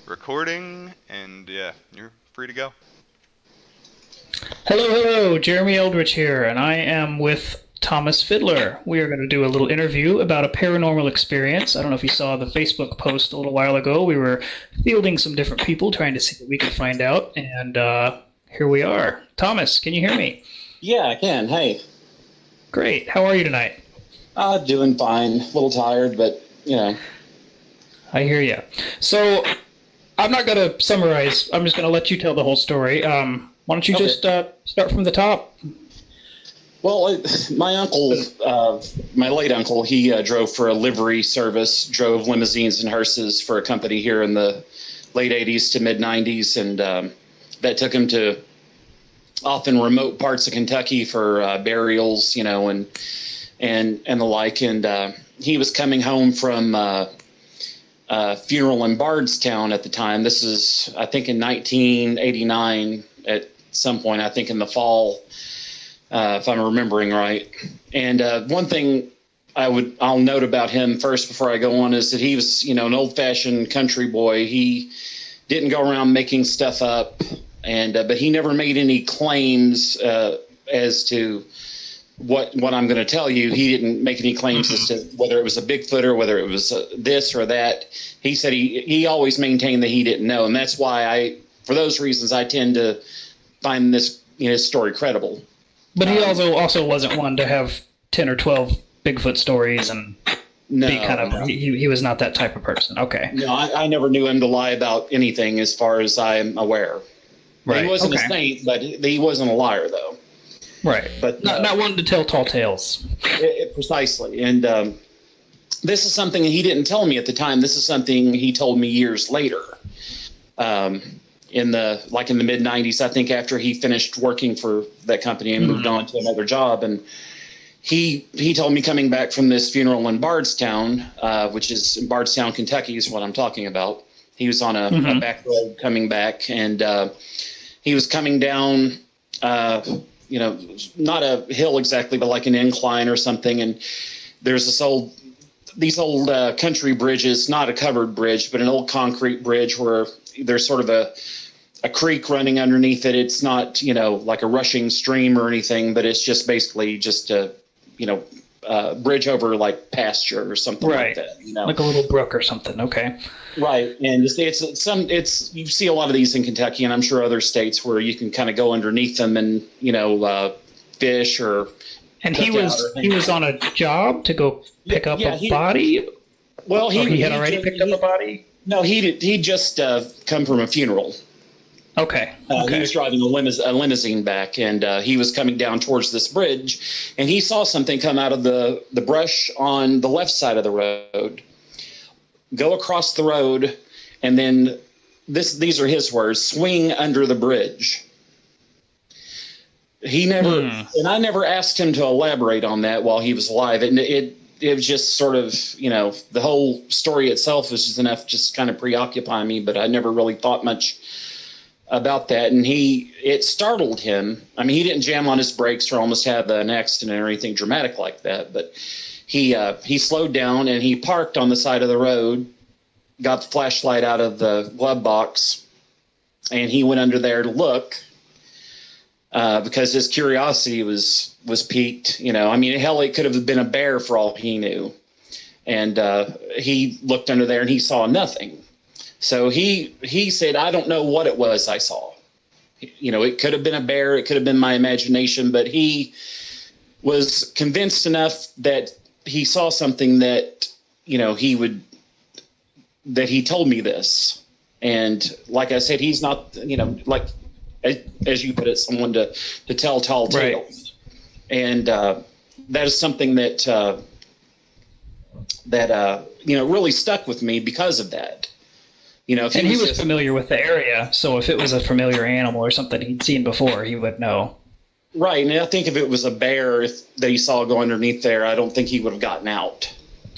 recording, and yeah, you're free to go. Hello, Jeremy Eldritch here, and I am with Thomas Fiddler. We are going to do a little interview about a paranormal experience. I don't know if you saw the Facebook post a little while ago. We were fielding some different people trying to see what we could find out, and here we are. Thomas, can you hear me? Yeah, I can. Hey. Great. How are you tonight? Doing fine. A little tired, but, you know. I hear you. So, I'm not going to summarize. I'm just going to let you tell the whole story. Why don't you just start from the top? Well, my uncle, my late uncle, he drove for a livery service, drove limousines and hearses for a company here in the late 80s to mid 90s. And that took him to often remote parts of Kentucky for burials, you know, and the like. And he was coming home from funeral in Bardstown at the time. This is, I think, in 1989 at some point, I think in the fall, if I'm remembering right. And one thing I'll note about him first before I go on is that he was, you know, an old-fashioned country boy. He didn't go around making stuff up, and but he never made any claims as to what I'm going to tell you. He didn't make any claims as to whether it was a Bigfoot or whether it was this or that. He said he always maintained that he didn't know, and that's why for those reasons, I tend to find this, you know, story credible. But he also wasn't one to have 10 or 12 Bigfoot stories and be kind of, he was not that type of person. Okay. No, I never knew him to lie about anything as far as I'm aware. Right. He wasn't a saint, but he wasn't a liar, though. Right. But not one to tell tall tales. Precisely. And this is something he didn't tell me at the time. This is something he told me years later. In the mid 90s, I think, after he finished working for that company and moved on to another job. And he told me, coming back from this funeral in Bardstown, which is in Bardstown, Kentucky is what I'm talking about. He was on a back road coming back, and he was coming down, you know, not a hill exactly, but like an incline or something. And there's these old country bridges, not a covered bridge, but an old concrete bridge where there's sort of a creek running underneath it. It's not, you know, like a rushing stream or anything, but it's just basically just a, you know, bridge over like pasture or something like that. You know, like a little brook or something. Okay. Right. And it's you see a lot of these in Kentucky, and I'm sure other states, where you can kind of go underneath them and, you know, fish or. And he was on a job to go pick up a body. Well, he had already picked up a body. No, he just come from a funeral. Okay. He was driving a limousine back, and he was coming down towards this bridge, and he saw something come out of the brush on the left side of the road, go across the road, and then these are his words, swing under the bridge. He never, and I never asked him to elaborate on that while he was alive. And it was just sort of, you know, the whole story itself was just enough, just kind of preoccupy me, but I never really thought much about that. And it startled him. I mean, he didn't jam on his brakes or almost have an accident or anything dramatic like that, but he slowed down and he parked on the side of the road, got the flashlight out of the glove box, and he went under there to look, because his curiosity was piqued. You know, I mean, hell, it could have been a bear for all he knew. And he looked under there and he saw nothing. So he said, I don't know what it was I saw. You know, it could have been a bear, it could have been my imagination, but he was convinced enough that he saw something that, you know, that he told me this. And like I said, he's not, you know, like, as you put it, someone to tell tall tales. Right. And that is something that you know, really stuck with me because of that. You know, he was familiar with the area, so if it was a familiar animal or something he'd seen before, he would know. Right, and I think if it was a bear that he saw go underneath there, I don't think he would have gotten out.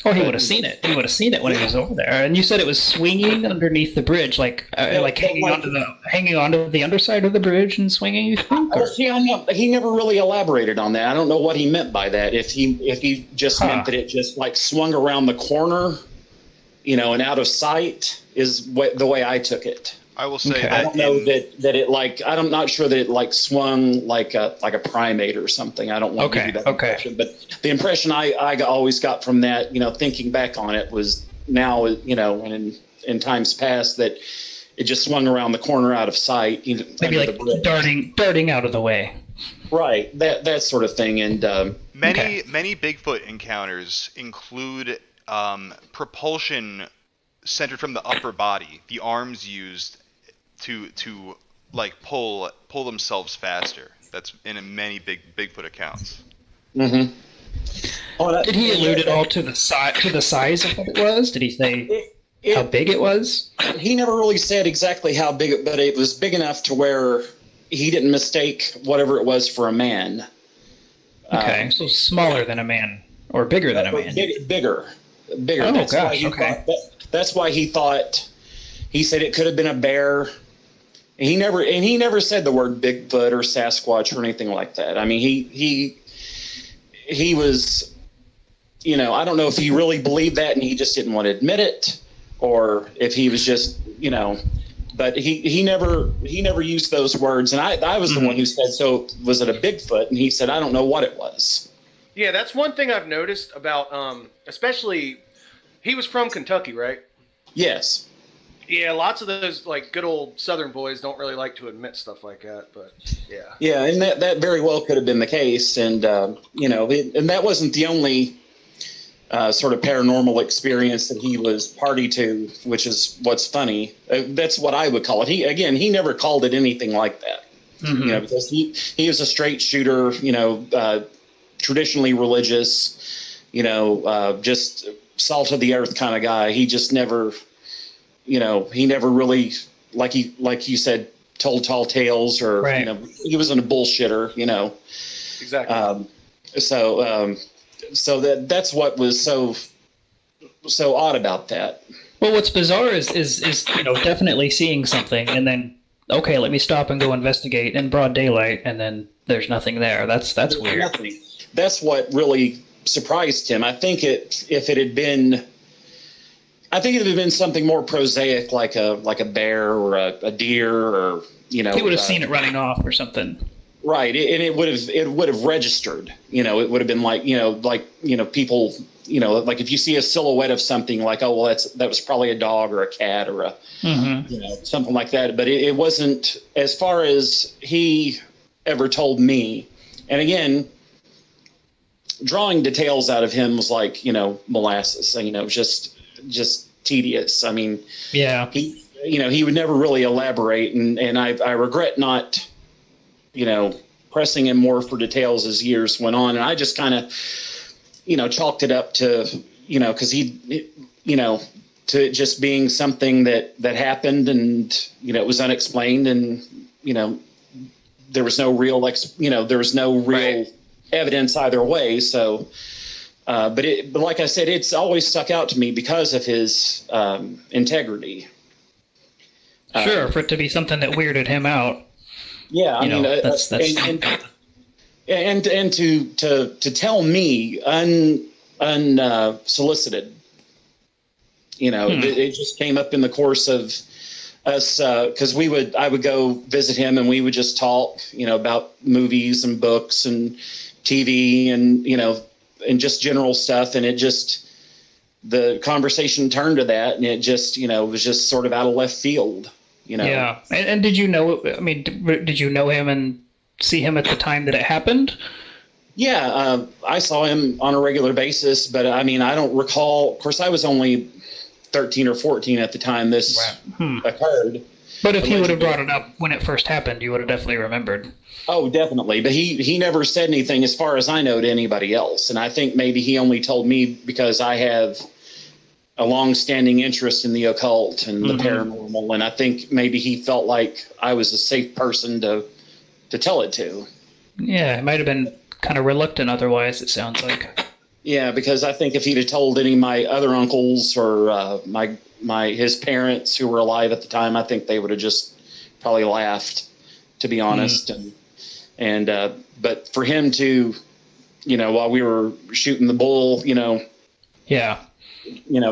Oh, he would have seen it. He would have seen it when he was over there. And you said it was swinging underneath the bridge, like hanging onto the underside of the bridge and swinging. You think? He never really elaborated on that. I don't know what he meant by that. If he just meant that it just like swung around the corner and out of sight is the way I took it. I will say Okay. that I don't know that it I'm not sure that it swung like a primate or something. I don't want to give you that impression, but the impression I always got from that, thinking back on it, was now, and in times past, that it just swung around the corner out of sight. Maybe like darting out of the way. Right, that sort of thing. And many Bigfoot encounters include propulsion centered from the upper body, the arms used to like pull themselves faster. That's in many Bigfoot accounts. Mm-hmm. Did he allude at all to the size of what it was? Did he say how big it was? He never really said exactly how big, but it was big enough to where he didn't mistake whatever it was for a man. Okay, so smaller than a man, or bigger than a man. Bigger. Oh, That's gosh, why he okay. that's why he thought. He said it could have been a bear. He never said the word Bigfoot or Sasquatch or anything like that. I mean, he was, I don't know if he really believed that and he just didn't want to admit it, or if he was just, but he never used those words. And I was the one who said, so was it a Bigfoot? And he said, I don't know what it was. Yeah, that's one thing I've noticed about, especially, he was from Kentucky, right? Yes. Yeah, lots of those like good old Southern boys don't really like to admit stuff like that, but yeah. Yeah, and that very well could have been the case, and and that wasn't the only sort of paranormal experience that he was party to, which is what's funny. That's what I would call it. He never called it anything like that, because he was a straight shooter, traditionally religious, just salt of the earth kind of guy. He just never. He never really, like you said, told tall tales, or right. He wasn't a bullshitter, Exactly. So that's what was so odd about that. Well, what's bizarre is definitely seeing something and then okay, let me stop and go investigate in broad daylight, and then there's nothing there. That's weird. Nothing. That's what really surprised him. I think if it had been something more prosaic, like a bear or a deer, or he would have seen it running off or something. Right, and it would have registered. It would have been like people. Like if you see a silhouette of something, like, oh well, that was probably a dog or a cat or something like that. But it wasn't, as far as he ever told me. And again, drawing details out of him was like molasses. Just tedious. I mean, yeah, he would never really elaborate, and I regret not, pressing him more for details as years went on. And I just kind of, chalked it up to, because to just being something that happened, and, it was unexplained, and, there was no real, Right. evidence either way. So, but like I said, it's always stuck out to me because of his integrity. Sure, for it to be something that weirded him out. Yeah, I mean, that's and to tell me unsolicited, it just came up in the course of us, because I would go visit him, and we would just talk, about movies and books and TV and and just general stuff, and the conversation turned to that, and it just was just sort of out of left field. Yeah, and did you know? I mean, did you know him and see him at the time that it happened? Yeah, I saw him on a regular basis, but I mean, I don't recall. Of course, I was only 13 or 14 at the time this occurred. But if he would have brought it up when it first happened, you would have definitely remembered. Oh, definitely. But he never said anything, as far as I know, to anybody else. And I think maybe he only told me because I have a long-standing interest in the occult and the paranormal, and I think maybe he felt like I was a safe person to tell it to. Yeah, it might have been kind of reluctant otherwise, it sounds like. Yeah, because I think if he'd have told any of my other uncles or his parents who were alive at the time, I think they would have just probably laughed, to be honest. And but for him to, while we were shooting the bull, Yeah.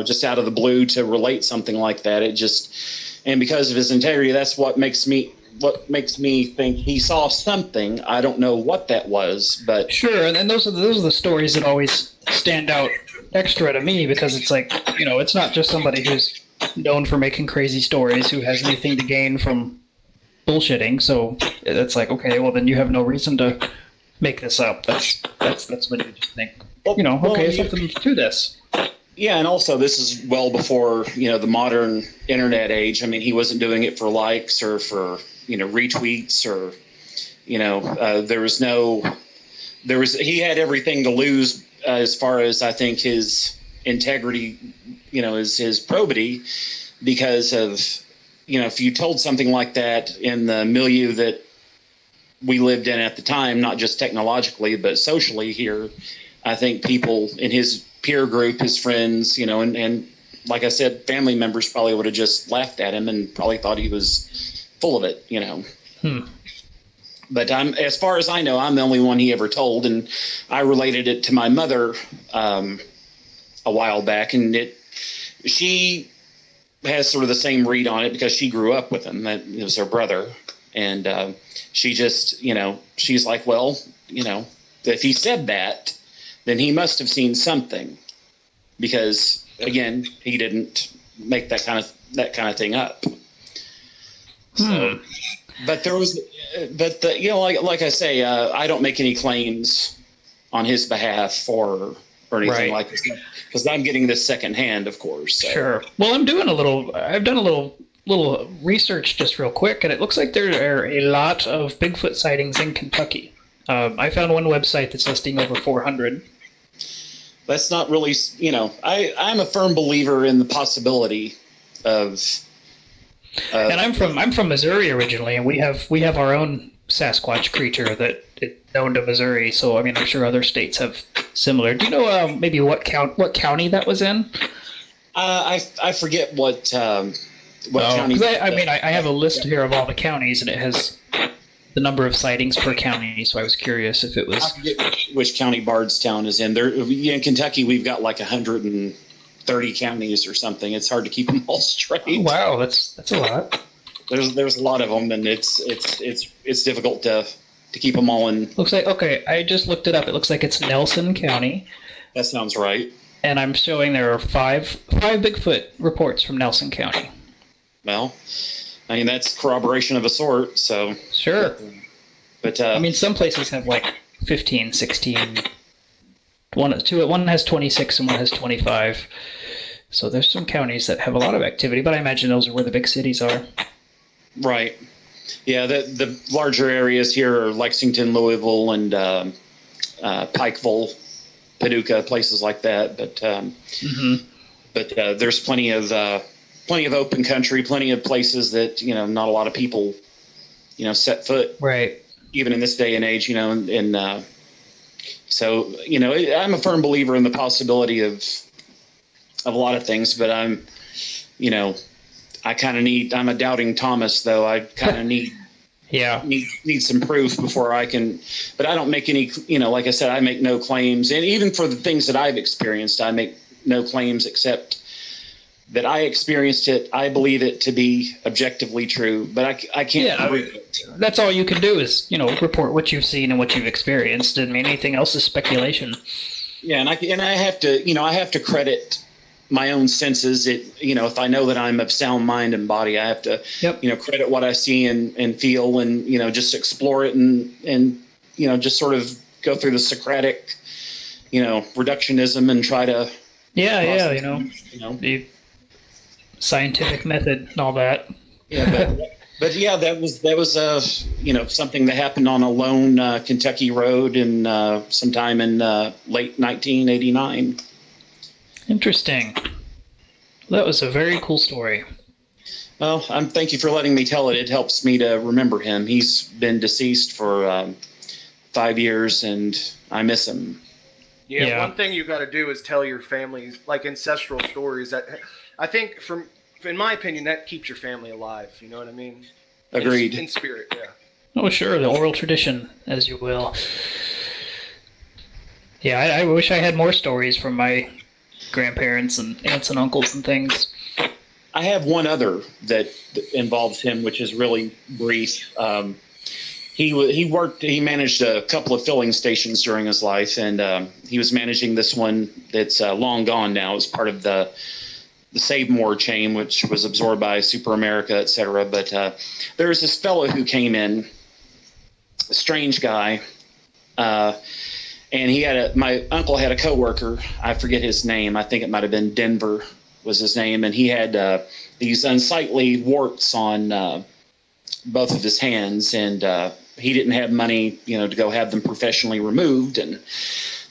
just out of the blue to relate something like that. And because of his integrity, that's what makes me think he saw something. I don't know what that was, but Sure, and those are the stories that always stand out extra to me, because it's like, it's not just somebody who's known for making crazy stories who has anything to gain from bullshitting. So it's like, okay, well then you have no reason to make this up. That's when you just think, something to this. Yeah, and also this is well before the modern internet age. I mean, he wasn't doing it for likes or for retweets or he had everything to lose as far as I think his integrity, his probity, because of if you told something like that in the milieu that we lived in at the time, not just technologically but socially here, I think people in his peer group, his friends, and like I said, family members probably would have just laughed at him and probably thought he was full of it, But as far as I know, I'm the only one he ever told, and I related it to my mother a while back, and she has sort of the same read on it because she grew up with him. That it was her brother, and she just, she's like, well, if he said that, then he must have seen something, because again, he didn't make that kind of thing up. So, but like I say, I don't make any claims on his behalf or anything like this, because I'm getting this secondhand, of course. So. Sure. Well, I've done a little research just real quick, and it looks like there are a lot of Bigfoot sightings in Kentucky. I found one website that's listing over 400. That's not really, I'm a firm believer in the possibility of. And I'm from Missouri originally, and we have our own Sasquatch creature that is known to Missouri. So I mean, I'm sure other states have similar. Do you know maybe what county that was in? I forget what county. I have a list here of all the counties, and it has the number of sightings per county. So I was curious if it was. I forget which county Bardstown is in. There in Kentucky, we've got like 130 counties or something. It's hard to keep them all straight. Oh, wow, that's a lot. There's a lot of them, and it's difficult to keep them all in. Looks like, okay, I just looked it up. It looks like it's Nelson County. That sounds right. And I'm showing there are five Bigfoot reports from Nelson County. Well, I mean, that's corroboration of a sort, so. Sure. But I mean, some places have like 15, 16. One has 26 and one has 25. So there's some counties that have a lot of activity, but I imagine those are where the big cities are. Right. Yeah, the larger areas here are Lexington, Louisville, and Pikeville, Paducah, places like that. But there's plenty of open country, plenty of places that not a lot of people set foot. Right. Even in this day and age, and so I'm a firm believer in the possibility of a lot of things, but I'm a doubting Thomas, though. I kind of need some proof before I can, but I don't make any, like I said, I make no claims. And even for the things that I've experienced, I make no claims except that I experienced it. I believe it to be objectively true, but I can't prove it. That's all you can do is, report what you've seen and what you've experienced. I mean, anything else is speculation. Yeah. And I have to credit my own senses. If I know that I'm of sound mind and body, I have to, credit what I see and feel, and, just explore it and just sort of go through the Socratic, reductionism and try to. The scientific method and all that. Yeah, but yeah, that was something that happened on a lone Kentucky road in sometime in late 1989. Interesting. That was a very cool story. Well, thank you for letting me tell it. It helps me to remember him. He's been deceased for 5 years, and I miss him. Yeah, one thing you got to do is tell your family like ancestral stories. That I think, in my opinion, that keeps your family alive. You know what I mean? Agreed. In spirit, yeah. Oh, sure, the oral tradition, as you will. Yeah, I wish I had more stories from my grandparents and aunts and uncles and things. I have one other that involves him, which is really brief. He managed a couple of filling stations during his life, and he was managing this one that's long gone now. It's part of the Save More chain, which was absorbed by Super America, et cetera. But there was this fellow who came in, a strange guy, and my uncle had a coworker. I forget his name. I think it might have been Denver was his name, and he had these unsightly warts on both of his hands, and he didn't have money, to go have them professionally removed. And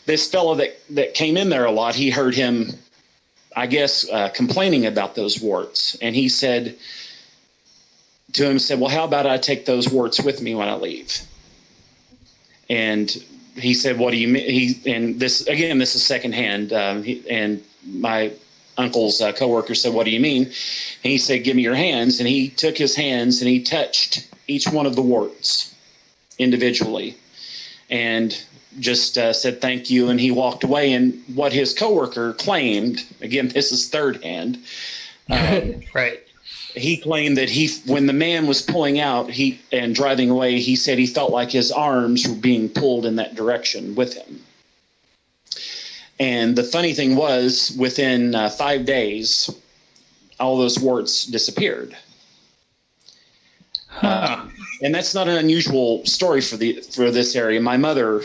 this fellow that came in there a lot, he heard him, I guess, complaining about those warts, and he said to him, "Well, how about I take those warts with me when I leave?" And he said, "What do you mean?" And this is secondhand. And my uncle's coworker said, "What do you mean?" And he said, "Give me your hands." And he took his hands and he touched each one of the warts individually, and just said thank you. And he walked away. And what his coworker claimed, again, this is third hand, right? He claimed that when the man was pulling out and driving away, he said he felt like his arms were being pulled in that direction with him. And the funny thing was, within 5 days, all those warts disappeared. And that's not an unusual story for this area. My mother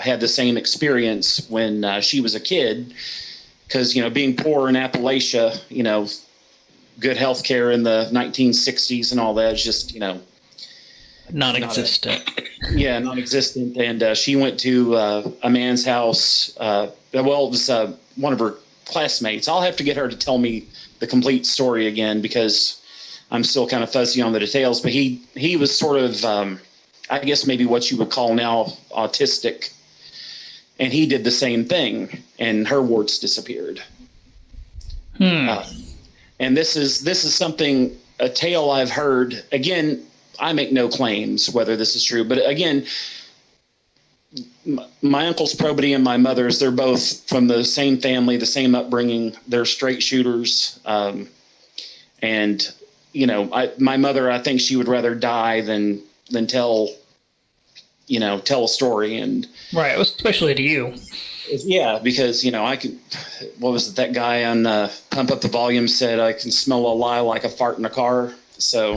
had the same experience when she was a kid, because being poor in Appalachia, good health care in the 1960s and all that is just non-existent. Non-existent. And she went to a man's house. It was one of her classmates. I'll have to get her to tell me the complete story again, because I'm still kind of fuzzy on the details. But he was sort of, I guess maybe what you would call now autistic, and he did the same thing, and her warts disappeared. And this is something, a tale I've heard. Again, I make no claims whether this is true, but again, my uncle's probity and my mother's, they're both from the same family, the same upbringing. They're straight shooters. And, my mother, I think she would rather die than tell a story. And right, especially to you. Yeah, because I could. What was it that guy on Pump Up the Volume said? I can smell a lie like a fart in a car. So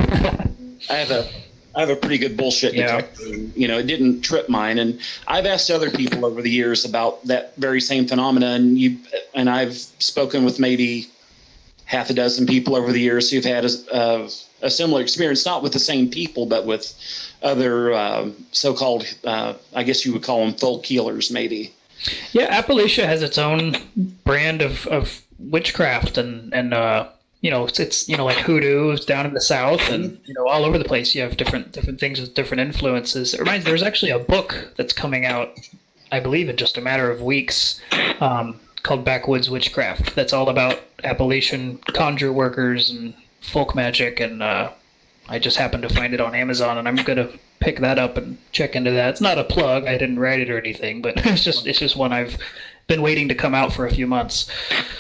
I have a pretty good bullshit detector. It didn't trip mine, and I've asked other people over the years about that very same phenomenon. And I've spoken with maybe half a dozen people over the years who've had a similar experience, not with the same people, but with other so-called, I guess you would call them folk healers, maybe. Yeah, Appalachia has its own brand of witchcraft, and it's like hoodoo down in the South, and all over the place. You have different things with different influences. It reminds me, there's actually a book that's coming out, I believe, in just a matter of weeks, called Backwoods Witchcraft. That's all about Appalachian conjure workers and folk magic, and I just happened to find it on Amazon, and I'm gonna pick that up and check into that. It's not a plug. I didn't write it or anything, but it's just one I've been waiting to come out for a few months.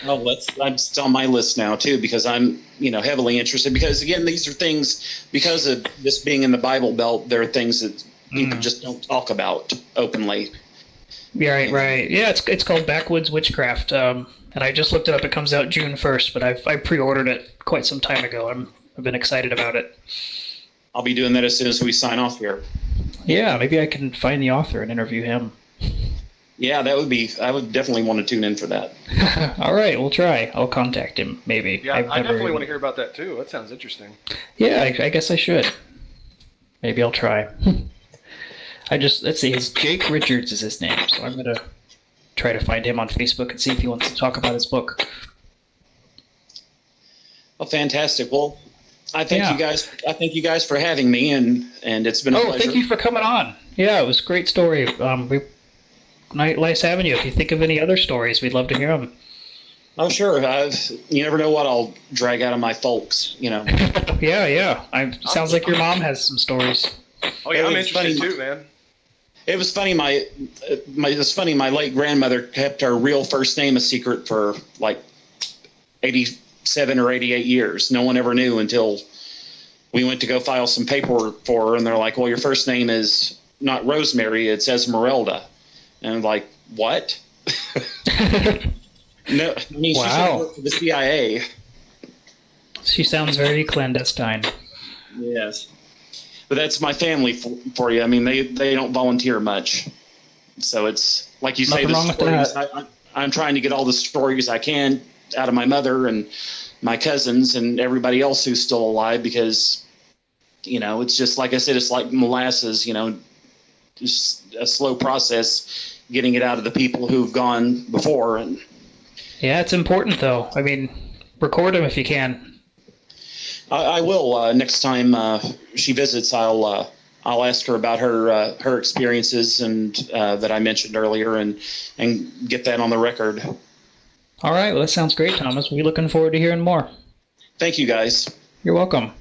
Oh, it's on my list now too, because I'm heavily interested. Because again, these are things, because of this being in the Bible Belt, there are things that people just don't talk about openly. Yeah, right. Yeah, it's called Backwoods Witchcraft, and I just looked it up. It comes out June 1st, but I pre-ordered it quite some time ago. I've been excited about it. I'll be doing that as soon as we sign off here. Yeah, maybe I can find the author and interview him. Yeah, I would definitely want to tune in for that. All right, we'll try. I'll contact him, maybe. Yeah, I definitely want to hear about that too. That sounds interesting. Yeah, I guess I should. Maybe I'll try. Let's see, Jake Richards is his name, so I'm going to try to find him on Facebook and see if he wants to talk about his book. Well, fantastic. Well, I thank you guys for having me, and it's been a pleasure. Thank you for coming on. Yeah, it was a great story. Nice having you. If you think of any other stories, we'd love to hear them. Oh, sure. You never know what I'll drag out of my folks, Yeah. Sounds like your mom has some stories. Oh, yeah, I'm interested too, man. It was funny. It's funny. My late grandmother kept her real first name a secret for like 87 or 88 years. No one ever knew until we went to go file some paperwork for her, and they're like, "Well, your first name is not Rosemary; it's Esmeralda." And I'm like, "What?" No, I mean, she should have worked for the CIA. She sounds very clandestine. Yes. But that's my family for you. I mean, they don't volunteer much. So it's, like you say, Nothing the wrong with stories, I'm trying to get all the stories I can out of my mother and my cousins and everybody else who's still alive because, it's just, like I said, it's like molasses, just a slow process getting it out of the people who've gone before. And Yeah, it's important, though. I mean, record them if you can. I will next time she visits. I'll ask her about her experiences and that I mentioned earlier, and get that on the record. All right, well, that sounds great, Thomas. We're looking forward to hearing more. Thank you, guys. You're welcome.